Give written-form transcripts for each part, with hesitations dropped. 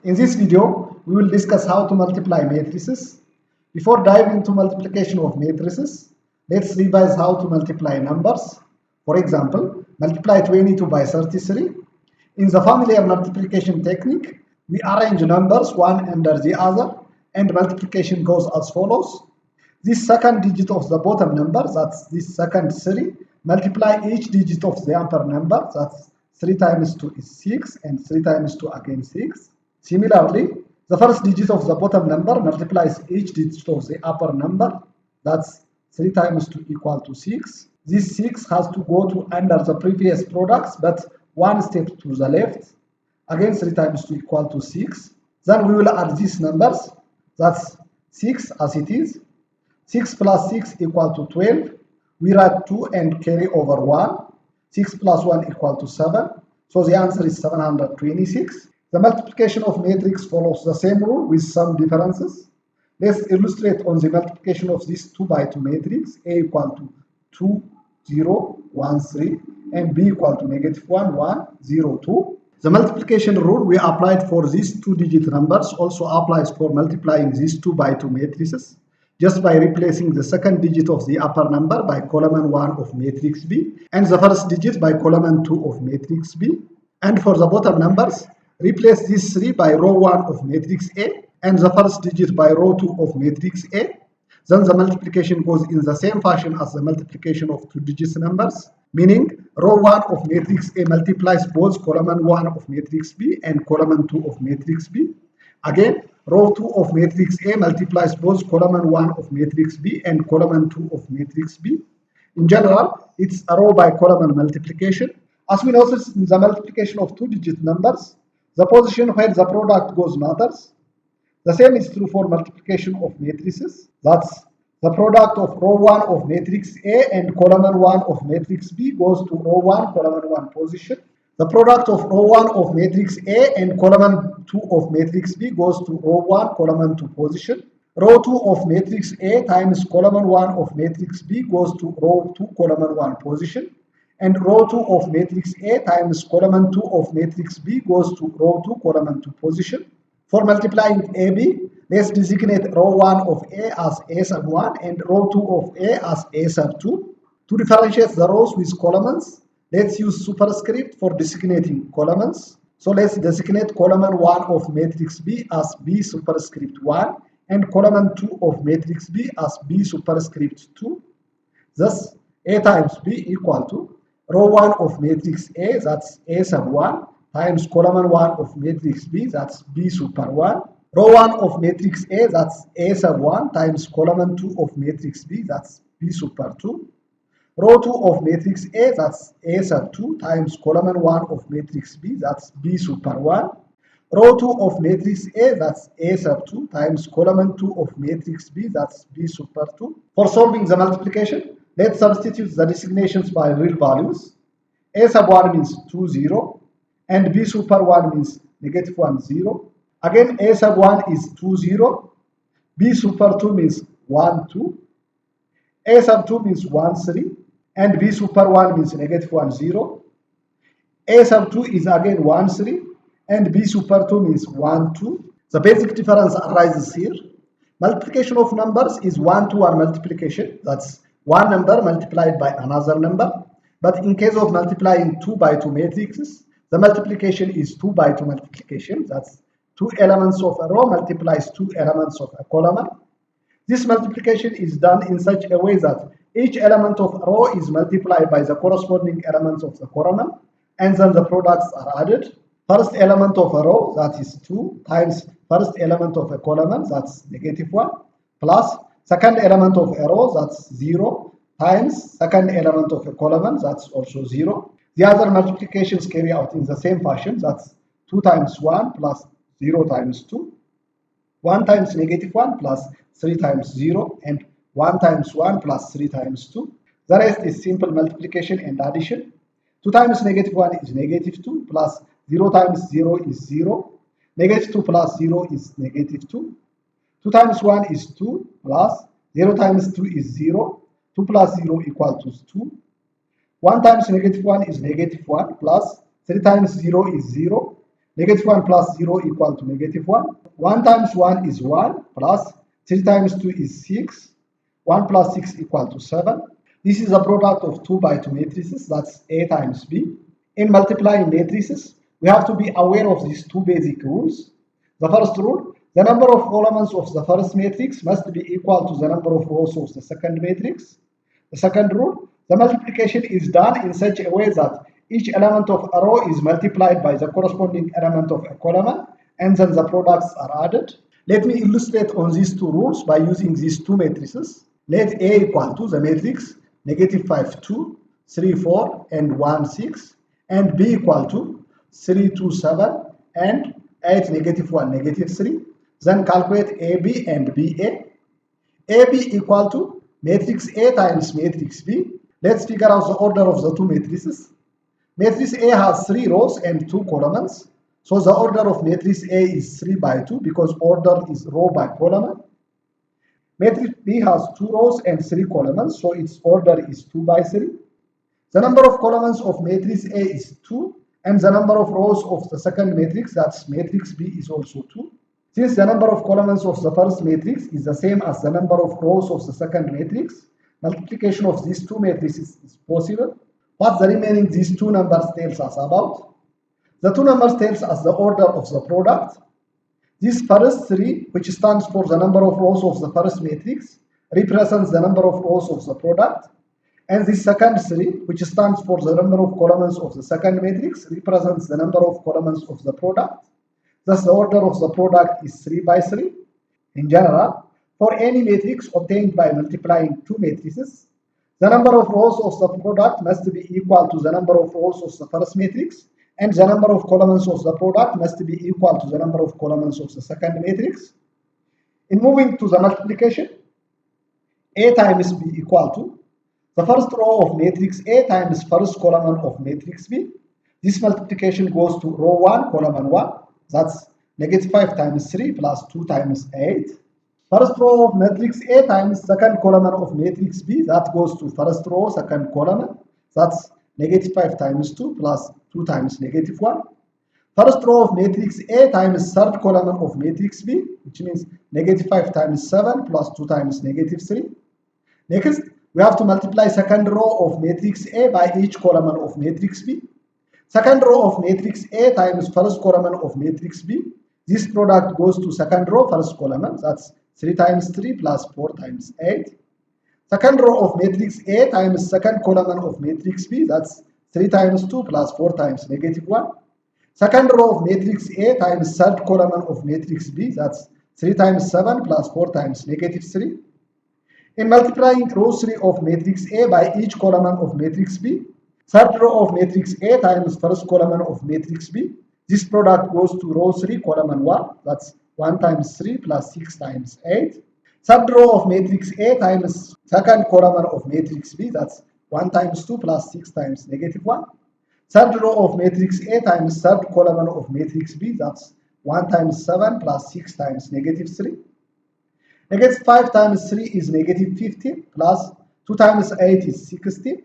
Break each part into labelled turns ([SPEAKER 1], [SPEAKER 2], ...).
[SPEAKER 1] In this video, we will discuss how to multiply matrices. Before diving into multiplication of matrices, let's revise how to multiply numbers. For example, multiply 22 by 33. In the familiar multiplication technique, we arrange numbers one under the other and multiplication goes as follows. This second digit of the bottom number, that's this second 3, multiply each digit of the upper number, that's 3 times 2 is 6 and 3 times 2 again 6. Similarly, the first digit of the bottom number multiplies each digit of the upper number. That's 3 times 2 equal to 6. This 6 has to go to under the previous products, but one step to the left. Again, 3 times 2 equal to 6. Then we will add these numbers. That's 6 as it is. 6 plus 6 equal to 12. We write 2 and carry over 1. 6 plus 1 equal to 7. So the answer is 726. The multiplication of matrix follows the same rule with some differences. Let's illustrate on the multiplication of this 2 by 2 matrix. A equal to 2, 0, 1, 3 and B equal to negative 1, 1, 0, 2. The multiplication rule we applied for these two-digit numbers also applies for multiplying these 2 by 2 matrices, just by replacing the second digit of the upper number by column 1 of matrix B and the first digit by column 2 of matrix B. And for the bottom numbers, replace this 3 by row 1 of matrix A and the first digit by row 2 of matrix A. Then the multiplication goes in the same fashion as the multiplication of two-digit numbers, meaning row 1 of matrix A multiplies both column 1 of matrix B and column 2 of matrix B. Again, row 2 of matrix A multiplies both column 1 of matrix B and column 2 of matrix B. In general, it's a row by column multiplication. As we notice in the multiplication of two-digit numbers, the position where the product goes matters. The same is true for multiplication of matrices. That's the product of row 1 of matrix A and column 1 of matrix B goes to row 1, column 1 position. The product of row 1 of matrix A and column 2 of matrix B goes to row 1, column 2 position. Row 2 of matrix A times column 1 of matrix B goes to row 2, column 1 position. And row 2 of matrix A times column 2 of matrix B goes to row 2, column 2 position. For multiplying AB, let's designate row 1 of A as A sub 1 and row 2 of A as A sub 2. To differentiate the rows with columns, let's use superscript for designating columns. So let's designate column 1 of matrix B as B superscript 1 and column 2 of matrix B as B superscript 2. Thus, A times B equal to row 1 of matrix A, that's A sub 1, times column 1 of matrix B, that's B super 1. Row 1 of matrix A, that's A sub 1, times column 2 of matrix B, that's B super 2. Row 2 of matrix A, that's A sub 2, times column 1 of matrix B, that's B super 1. Row 2 of matrix A, that's A sub 2, times column 2 of matrix B, that's B super 2. For solving the multiplication, let's substitute the designations by real values. A sub 1 means 2, 0, and B super 1 means negative 1, 0. Again, A sub 1 is 2, 0. B super 2 means 1, 2. A sub 2 means 1, 3. And B super 1 means negative 1, 0. A sub 2 is again 1, 3. And B super 2 means 1, 2. The basic difference arises here. Multiplication of numbers is 1-to-1 multiplication. That's one number multiplied by another number. But in case of multiplying 2 by 2 matrices, the multiplication is 2 by 2 multiplication. That's 2 elements of a row multiplies 2 elements of a column. This multiplication is done in such a way that each element of a row is multiplied by the corresponding elements of the column, and then the products are added. First element of a row, that is 2, times first element of a column, that's negative 1, plus second element of a row, that's 0, times second element of a column, that's also 0. The other multiplications carry out in the same fashion, that's 2 times 1 plus 0 times 2, 1 times negative 1 plus 3 times 0, and 1 times 1 plus 3 times 2. The rest is simple multiplication and addition. 2 times negative 1 is negative 2 plus 0 times 0 is 0. Negative 2 plus 0 is negative 2. 2 times 1 is 2 plus 0 times 2 is 0. 2 plus 0 equal to 2. 1 times negative 1 is negative 1 plus 3 times 0 is 0. Negative 1 plus 0 equal to negative 1. 1 times 1 is 1 plus 3 times 2 is 6. 1 plus 6 equal to 7. This is a product of 2 by 2 matrices, that's A times B. In multiplying matrices, we have to be aware of these two basic rules. The first rule, the number of columns of the first matrix must be equal to the number of rows of the second matrix. The second rule, the multiplication is done in such a way that each element of a row is multiplied by the corresponding element of a column, and then the products are added. Let me illustrate on these two rules by using these two matrices. Let A equal to the matrix negative 5, 2, 3, 4, and 1, 6, and B equal to 3, 2, 7, and 8, negative 1, negative 3. Then calculate AB and BA. AB equal to matrix A times matrix B. Let's figure out the order of the two matrices. Matrix A has 3 rows and 2 columns. So the order of matrix A is 3 by 2 because order is row by column. Matrix B has 2 rows and 3 columns, so its order is 2 by 3. The number of columns of matrix A is 2, and the number of rows of the second matrix, that's matrix B, is also 2. Since the number of columns of the first matrix is the same as the number of rows of the second matrix, multiplication of these two matrices is possible. What the remaining these two numbers tells us about? The two numbers tells us the order of the product. This first 3, which stands for the number of rows of the first matrix, represents the number of rows of the product. And the second 3, which stands for the number of columns of the second matrix, represents the number of columns of the product. Thus, the order of the product is 3 by 3. In general, for any matrix obtained by multiplying two matrices, the number of rows of the product must be equal to the number of rows of the first matrix, and the number of columns of the product must be equal to the number of columns of the second matrix. In moving to the multiplication, A times B equal to the first row of matrix A times first column of matrix B. This multiplication goes to row 1, column 1. That's negative 5 times 3 plus 2 times 8. First row of matrix A times second column of matrix B. That goes to first row, second column. That's negative 5 times 2 plus 2 times negative 1. First row of matrix A times third column of matrix B, which means negative 5 times 7 plus 2 times negative 3. Next, we have to multiply second row of matrix A by each column of matrix B. Second row of matrix A times first column of matrix B. This product goes to second row, first column. That's 3 times 3 plus 4 times 8. Second row of matrix A times second column of matrix B. That's 3 times 2 plus 4 times negative 1. Second row of matrix A times third column of matrix B. That's 3 times 7 plus 4 times negative 3. In multiplying row 3 of matrix A by each column of matrix B, third row of matrix A times first column of matrix B, this product goes to row 3, column 1. That's 1 times 3 plus 6 times 8. Third row of matrix A times second column of matrix B, that's 1 times 2 plus 6 times negative 1. Third row of matrix A times third column of matrix B, that's 1 times 7 plus 6 times negative 3. Negative 5 times 3 is negative 15 plus 2 times 8 is 16.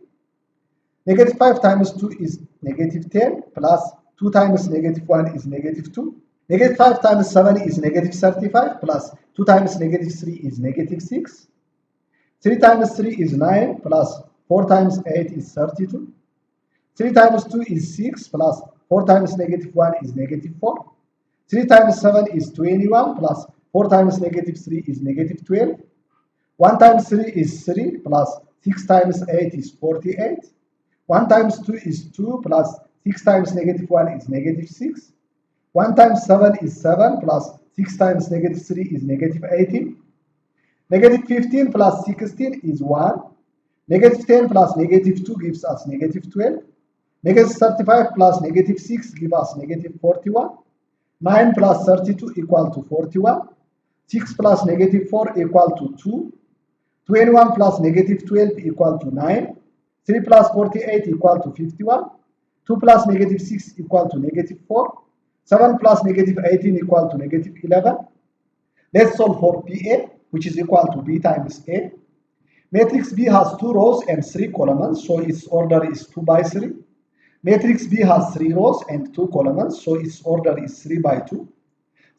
[SPEAKER 1] Negative 5 times 2 is negative 10 plus 2 times negative 1 is negative 2. Negative 5 times 7 is negative 35 plus 2 times negative 3 is negative 6. 3 times 3 is 9 plus 4 times 8 is 32. 3 times 2 is 6 plus 4 times negative 1 is negative 4. 3 times 7 is 21 plus 4 times negative 3 is negative 12. 1 times 3 is 3 plus 6 times 8 is 48. 1 times 2 is 2 plus 6 times negative 1 is negative 6. 1 times 7 is 7 plus 6 times negative 3 is negative 18. Negative 15 plus 16 is 1. Negative 10 plus negative 2 gives us negative 12. Negative 35 plus negative 6 gives us negative 41. 9 plus 32 equal to 41. 6 plus negative 4 equal to 2. 21 plus negative 12 equal to 9. 3 plus 48 equal to 51. 2 plus negative 6 equal to negative 4. 7 plus negative 18 equal to negative 11. Let's solve for PA, which is equal to B times A. Matrix B has 2 rows and 3 columns, so its order is 2 by 3. Matrix B has 3 rows and 2 columns, so its order is 3 by 2.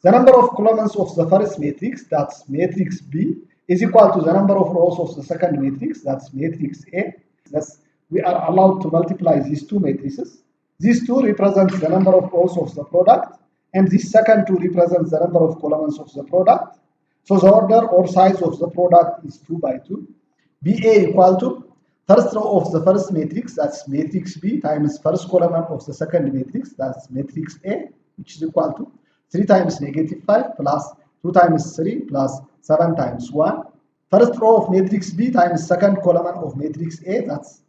[SPEAKER 1] The number of columns of the first matrix, that's matrix B, is equal to the number of rows of the second matrix, that's matrix A. Thus, we are allowed to multiply these two matrices. These two represent the number of rows of the product, and this second two represents the number of columns of the product. So the order or size of the product is 2 by 2. BA equal to first row of the first matrix, that's matrix B, times first column of the second matrix, that's matrix A, which is equal to 3 times negative 5 plus 2 times 3 plus 7 times 1. First row of matrix B times second column of matrix A, that's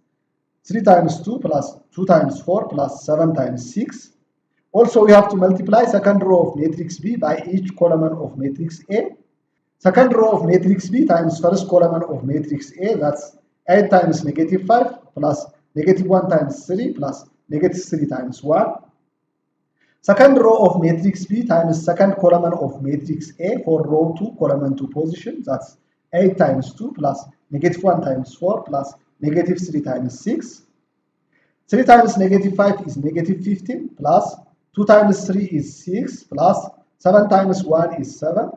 [SPEAKER 1] 3 times 2 plus 2 times 4 plus 7 times 6. Also, we have to multiply second row of matrix B by each column of matrix A. Second row of matrix B times first column of matrix A, that's 8 times negative 5 plus negative 1 times 3 plus negative 3 times 1. Second row of matrix B times second column of matrix A for row 2, column 2 position, that's 8 times 2 plus negative 1 times 4 plus negative 3 times 6. 3 times negative 5 is negative 15 plus 2 times 3 is 6 plus 7 times 1 is 7.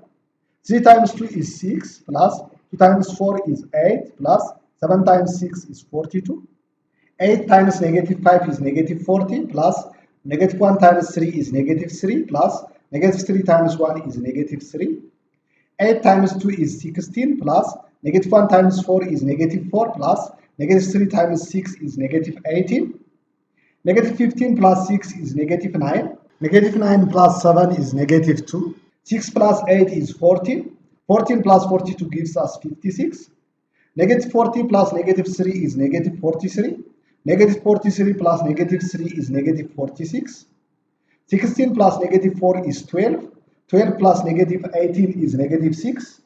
[SPEAKER 1] 3 times 2 is 6 plus 2 times 4 is 8 plus 7 times 6 is 42. 8 times negative 5 is negative 40 plus negative 1 times 3 is negative 3 plus negative 3 times 1 is negative 3. 8 times 2 is 16 plus negative 1 times 4 is negative 4 plus negative 3 times 6 is negative 18. Negative 15 plus 6 is negative 9. Negative 9 plus 7 is negative 2. 6 plus 8 is 14. 14 plus 42 gives us 56. Negative 40 plus negative 3 is negative 43. Negative 43 plus negative 3 is negative 46. 16 plus negative 4 is 12. 12 plus negative 18 is negative 6.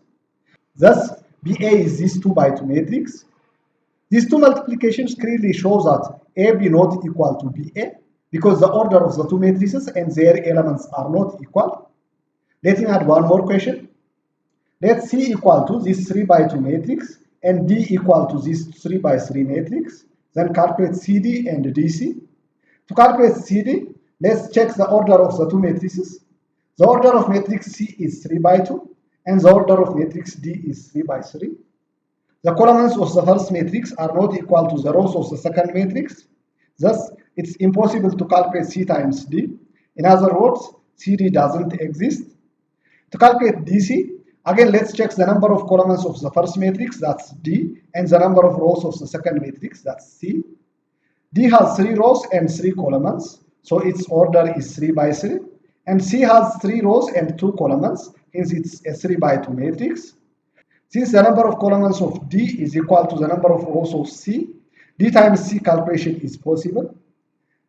[SPEAKER 1] Thus, BA is this 2 by 2 matrix. These two multiplications clearly show that AB not equal to BA because the order of the two matrices and their elements are not equal. Let me add one more question. Let C equal to this 3 by 2 matrix and D equal to this 3 by 3 matrix. Then calculate CD and DC. To calculate CD, let's check the order of the two matrices. The order of matrix C is 3 by 2 and the order of matrix D is 3 by 3. The columns of the first matrix are not equal to the rows of the second matrix. Thus, it's impossible to calculate C times D. In other words, CD doesn't exist. To calculate DC, again let's check the number of columns of the first matrix, that's D, and the number of rows of the second matrix, that's C. D has 3 rows and 3 columns, so its order is 3 by 3. And C has 3 rows and 2 columns, hence it's a 3 by 2 matrix. Since the number of columns of D is equal to the number of rows of C, D times C calculation is possible.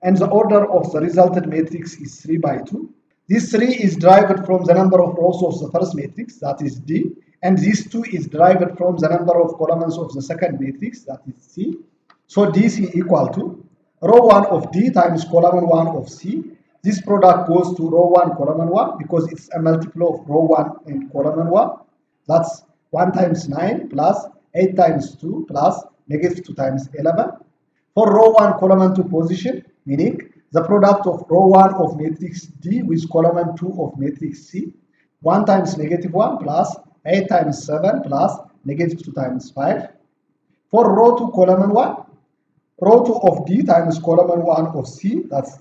[SPEAKER 1] And the order of the resultant matrix is 3 by 2. This 3 is derived from the number of rows of the first matrix, that is D. And this 2 is derived from the number of columns of the second matrix, that is C. So DC equal to row 1 of D times column 1 of C. This product goes to row 1, column 1 because it's a multiple of row 1 and column 1. That's 1 times 9 plus 8 times 2 plus negative 2 times 11. For row 1 column 2 position, meaning the product of row 1 of matrix D with column 2 of matrix C, 1 times negative 1 plus 8 times 7 plus negative 2 times 5. For row 2 column 1, row 2 of D times column 1 of C, that's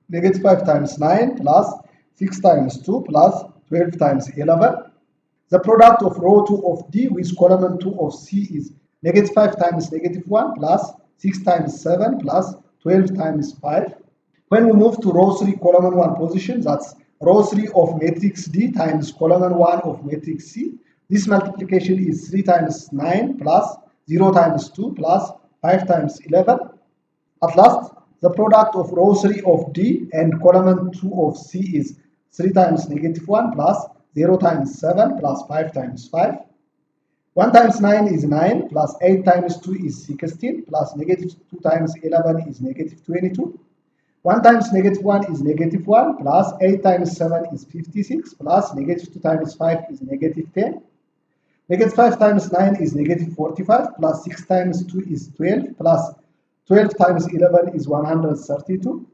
[SPEAKER 1] negative 5 times 9 plus 6 times 2 plus 12 times 11. The product of row 2 of D with column 2 of C is negative 5 times negative 1 plus 6 times 7 plus 12 times 5. When we move to row 3 column 1 position, that's row 3 of matrix D times column 1 of matrix C. This multiplication is 3 times 9 plus 0 times 2 plus 5 times 11. At last, the product of row 3 of D and column 2 of C is 3 times negative 1 plus 0 times 7 plus 5 times 5. 1 times 9 is 9 plus 8 times 2 is 16 plus negative 2 times 11 is negative 22. 1 times negative 1 is negative 1 plus 8 times 7 is 56 plus negative 2 times 5 is negative 10. Negative 5 times 9 is negative 45 plus 6 times 2 is 12 plus 12 times 11 is 132.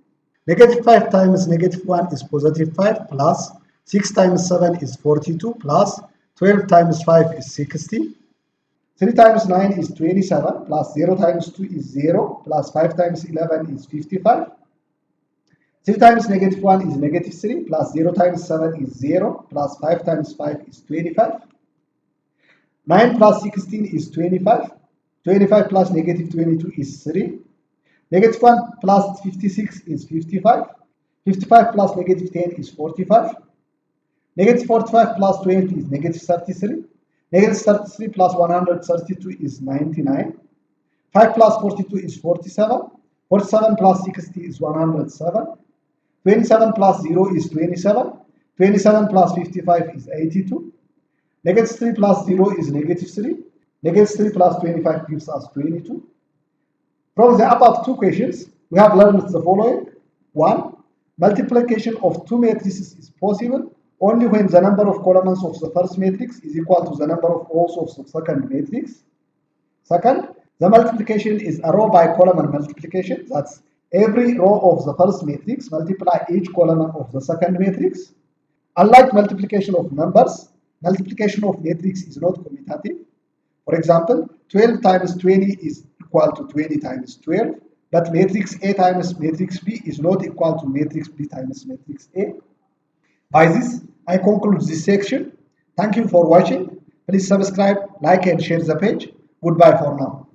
[SPEAKER 1] Negative 5 times negative 1 is positive 5 plus 6 times 7 is 42 plus 12 times 5 is 60. 3 times 9 is 27 plus 0 times 2 is 0 plus 5 times 11 is 55. 3 times negative 1 is negative 3 plus 0 times 7 is 0 plus 5 times 5 is 25. 9 plus 16 is 25. 25 plus negative 22 is 3. Negative 1 plus 56 is 55. 55 plus negative 10 is 45. Negative 45 plus 20 is negative 33. Negative 33 plus 132 is 99. 5 plus 42 is 47. 47 plus 60 is 107. 27 plus 0 is 27. 27 plus 55 is 82. Negative 3 plus 0 is negative 3. Negative 3 plus 25 gives us 22. From the above two questions, we have learned the following. 1. Multiplication of two matrices is possible only when the number of columns of the first matrix is equal to the number of rows of the second matrix. Second, the multiplication is a row by column multiplication. That's every row of the first matrix multiply each column of the second matrix. Unlike multiplication of numbers, multiplication of matrix is not commutative. For example, 12 times 20 is equal to 20 times 12, but matrix A times matrix B is not equal to matrix B times matrix A. By this, I conclude this section. Thank you for watching. Please subscribe, like, and share the page. Goodbye for now.